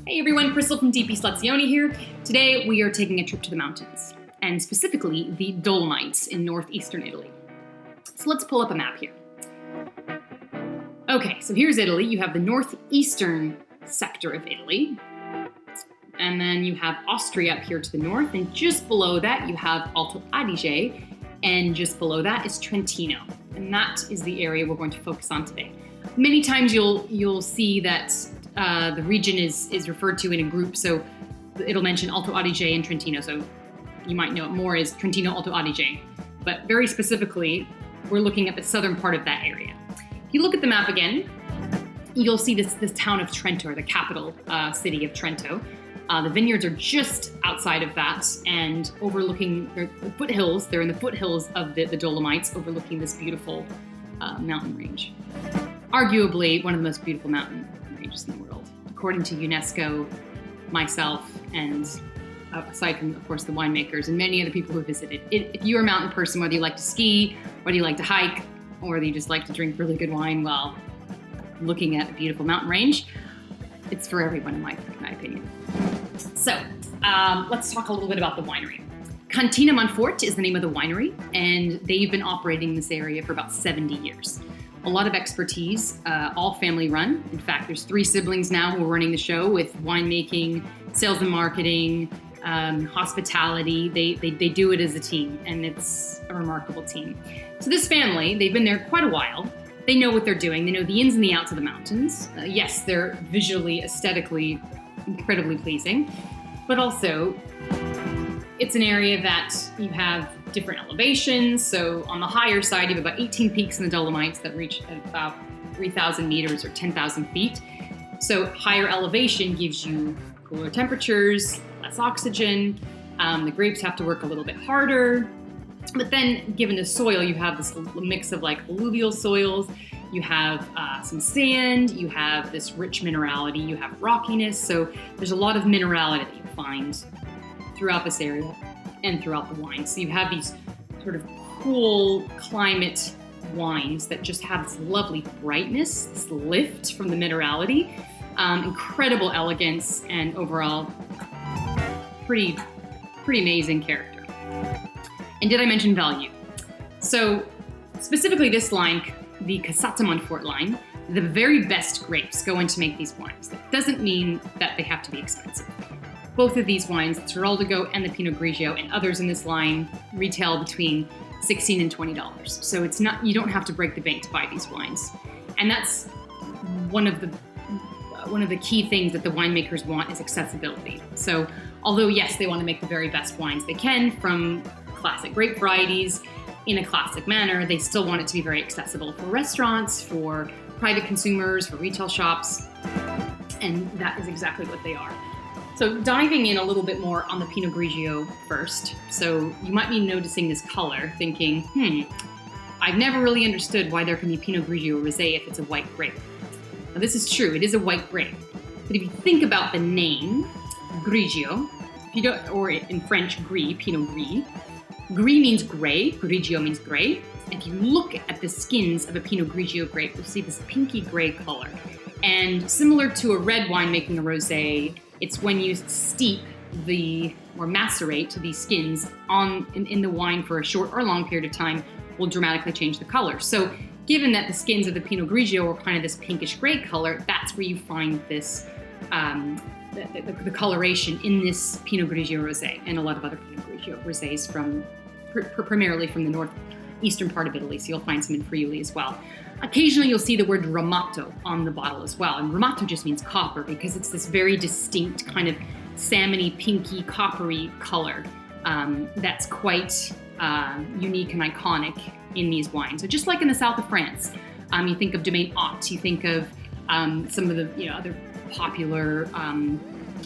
Hey everyone, Crystal from DP Slazioni here. Today we are taking a trip to the mountains, and specifically the Dolomites in northeastern Italy. So let's pull up a map here. Okay, so here's Italy. You have the northeastern sector of Italy, and then you have Austria up here to the north, and just below that you have Alto Adige, and just below that is Trentino, and that is the area we're going to focus on today. Many times you'll see that the region is referred to in a group, so it'll mention Alto Adige and Trentino, so you might know it more as Trentino Alto Adige. But very specifically, we're looking at the southern part of that area. If you look at the map again, you'll see this town of Trento, or the capital city of Trento. The vineyards are just outside of that and overlooking the foothills. They're in the foothills of the Dolomites, overlooking this beautiful mountain range. Arguably one of the most beautiful mountain ranges in the world, according to UNESCO, myself, and aside from, of course, the winemakers and many other people who visited. If you're a mountain person, whether you like to ski, whether you like to hike, or whether you just like to drink really good wine while looking at a beautiful mountain range, it's for everyone, in my opinion. So let's talk a little bit about the winery. Casata Monfort is the name of the winery, and they've been operating in this area for about 70 years. A lot of expertise, all family run. In fact, there's 3 siblings now who are running the show with winemaking, sales and marketing, hospitality. They do it as a team, and it's a remarkable team. So this family, they've been there quite a while. They know what they're doing. They know the ins and the outs of the mountains. Yes, they're visually, aesthetically incredibly pleasing, but also it's an area that you have different elevations. So on the higher side, you have about 18 peaks in the Dolomites that reach about 3,000 meters or 10,000 feet. So higher elevation gives you cooler temperatures, less oxygen. The grapes have to work a little bit harder. But then given the soil, you have this mix of like alluvial soils. You have some sand, you have this rich minerality, you have rockiness. So there's a lot of minerality that you find throughout this area and throughout the wine. So you have these sort of cool climate wines that just have this lovely brightness, this lift from the minerality, incredible elegance, and overall pretty amazing character. And did I mention value? So specifically this line, the Casata Monfort line, the very best grapes go in to make these wines. That doesn't mean that they have to be expensive. Both of these wines, the Teroldego and the Pinot Grigio, and others in this line, retail between $16 and $20. So it's not, you don't have to break the bank to buy these wines. And that's one of the key things that the winemakers want is accessibility. So although yes, they want to make the very best wines they can from classic grape varieties in a classic manner, they still want it to be very accessible for restaurants, for private consumers, for retail shops, and that is exactly what they are. So diving in a little bit more on the Pinot Grigio first. So you might be noticing this color, thinking, I've never really understood why there can be Pinot Grigio rosé if it's a white grape. Now this is true, it is a white grape. But if you think about the name, Grigio, if you don't, or in French, Gris, Pinot Gris. Gris means gray, Grigio means gray. If you look at the skins of a Pinot Grigio grape, you'll see this pinky gray color. And similar to a red wine making a rosé, it's when you steep or macerate these skins in the wine for a short or long period of time will dramatically change the color. So given that the skins of the Pinot Grigio are kind of this pinkish gray color, that's where you find this the coloration in this Pinot Grigio rosé and a lot of other Pinot Grigio rosés primarily from the northeastern part of Italy. So you'll find some in Friuli as well. Occasionally you'll see the word ramato on the bottle as well. And ramato just means copper because it's this very distinct kind of salmony, pinky, coppery color that's quite unique and iconic in these wines. So just like in the south of France, you think of Domaine Haute, you think of some of the other popular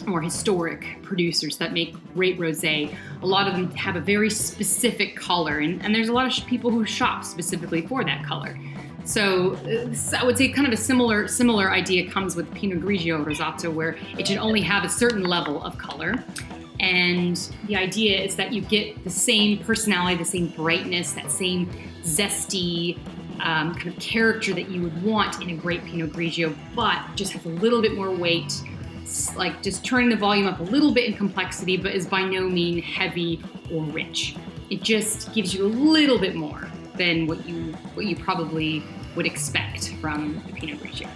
more historic producers that make great rosé. A lot of them have a very specific color, and there's a lot of people who shop specifically for that color. So I would say kind of a similar idea comes with Pinot Grigio Rosato, where it should only have a certain level of color. And the idea is that you get the same personality, the same brightness, that same zesty kind of character that you would want in a great Pinot Grigio, but just has a little bit more weight, like just turning the volume up a little bit in complexity, but is by no means heavy or rich. It just gives you a little bit more than what you probably would expect from the Pinot Grigio.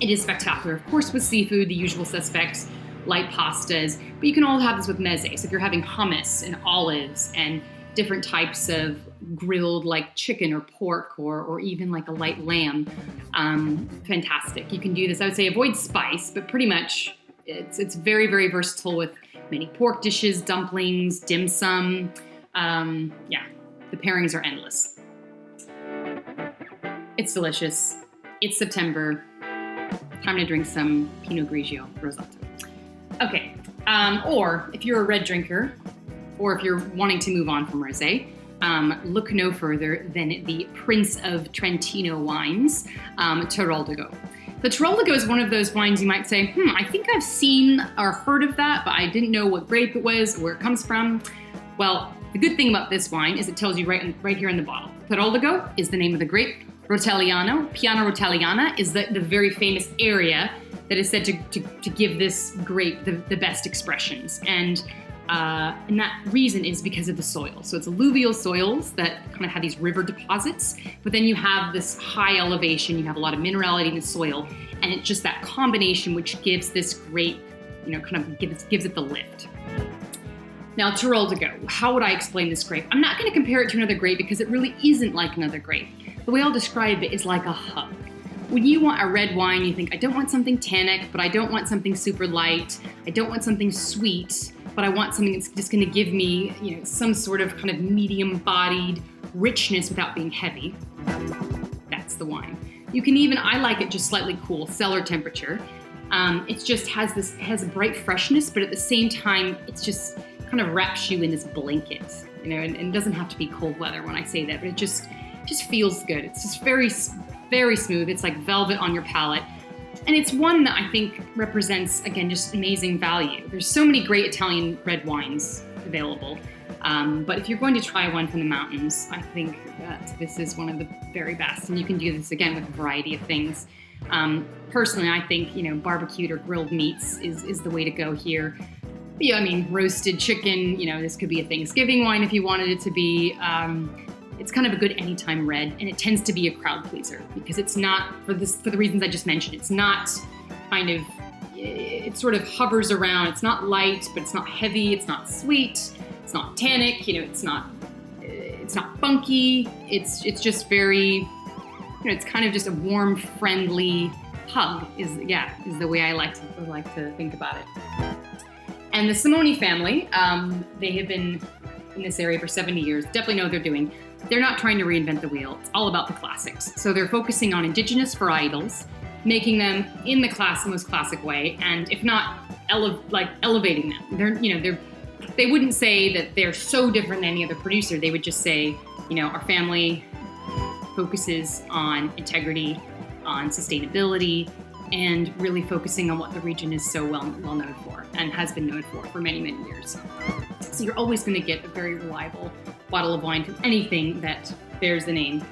It is spectacular, of course, with seafood, the usual suspects, light pastas, but you can all have this with meze. So if you're having hummus and olives and different types of grilled like chicken or pork or even like a light lamb, fantastic. You can do this. I would say avoid spice, but pretty much it's very, very versatile with many pork dishes, dumplings, dim sum. Yeah, the pairings are endless. It's delicious. It's September. Time to drink some Pinot Grigio Rosato. Okay, or if you're a red drinker, or if you're wanting to move on from rosé, look no further than the Prince of Trentino wines, Teroldego. The Teroldego is one of those wines you might say, I think I've seen or heard of that, but I didn't know what grape it was or where it comes from. Well, the good thing about this wine is it tells you right here in the bottle. Teroldego is the name of the grape. Rotelliano, Piana Rotelliana, is the very famous area that is said to give this grape the best expressions. And that reason is because of the soil. So it's alluvial soils that kind of have these river deposits, but then you have this high elevation, you have a lot of minerality in the soil, and it's just that combination which gives this grape, kind of gives it the lift. Now, Teroldego, how would I explain this grape? I'm not going to compare it to another grape because it really isn't like another grape. The way I'll describe it is like a hug. When you want a red wine, you think, I don't want something tannic, but I don't want something super light. I don't want something sweet, but I want something that's just going to give me, some sort of kind of medium-bodied richness without being heavy. That's the wine. You can even, I like it just slightly cool, cellar temperature. It just has a bright freshness, but at the same time, it's just kind of wraps you in this blanket, and it doesn't have to be cold weather when I say that, but it just feels good. It's just very, very smooth. It's like velvet on your palate. And it's one that I think represents, again, just amazing value. There's so many great Italian red wines available. But if you're going to try one from the mountains, I think that this is one of the very best. And you can do this, again, with a variety of things. Personally, I think, barbecued or grilled meats is the way to go here. Yeah, roasted chicken, this could be a Thanksgiving wine if you wanted it to be. It's kind of a good anytime red, and it tends to be a crowd pleaser because it's not, for the reasons I just mentioned, it's not it sort of hovers around. It's not light, but it's not heavy. It's not sweet. It's not tannic. It's not funky. It's just very, it's kind of just a warm, friendly hug is the way I like to think about it. And the Simoni family, they have been in this area for 70 years, definitely know what they're doing. They're not trying to reinvent the wheel. It's all about the classics. So they're focusing on indigenous varietals, making them in the most classic way, and if not, elevating them. They wouldn't say that they're so different than any other producer. They would just say, our family focuses on integrity, on sustainability, and really focusing on what the region is so well known for and has been known for many, many years. So you're always going to get a very reliable bottle of wine from anything that bears the name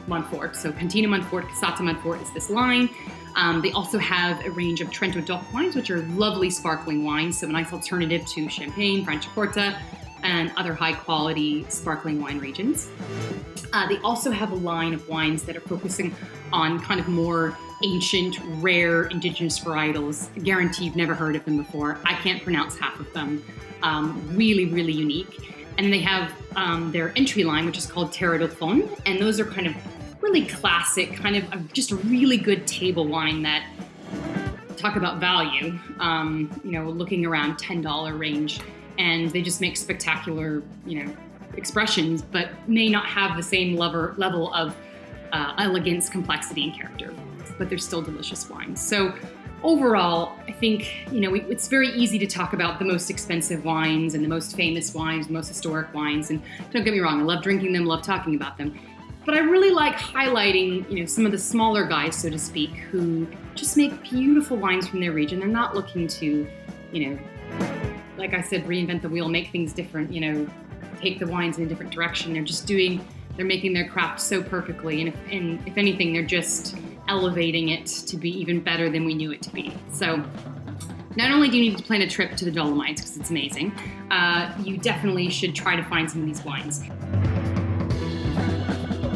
Monfort. So Trentino Monfort, Casata Monfort is this line. They also have a range of Trento DOC wines, which are lovely sparkling wines, so a nice alternative to Champagne, Franciacorta, and other high-quality sparkling wine regions. They also have a line of wines that are focusing on kind of more ancient, rare, indigenous varietals. I guarantee you've never heard of them before. I can't pronounce half of them. Really, really unique. And they have their entry line, which is called Teroldego, and those are kind of really classic, kind of just a really good table wine that, talk about value, looking around $10 range, and they just make spectacular, expressions, but may not have the same level of elegance, complexity, and character, but they're still delicious wines. So overall, I think, it's very easy to talk about the most expensive wines and the most famous wines, the most historic wines. And don't get me wrong, I love drinking them, love talking about them. But I really like highlighting, some of the smaller guys, so to speak, who just make beautiful wines from their region. They're not looking to, like I said, reinvent the wheel, make things different, take the wines in a different direction. They're making their craft so perfectly. And if anything, they're just elevating it to be even better than we knew it to be. So Not only do you need to plan a trip to the Dolomites because it's amazing, you definitely should try to find some of these wines.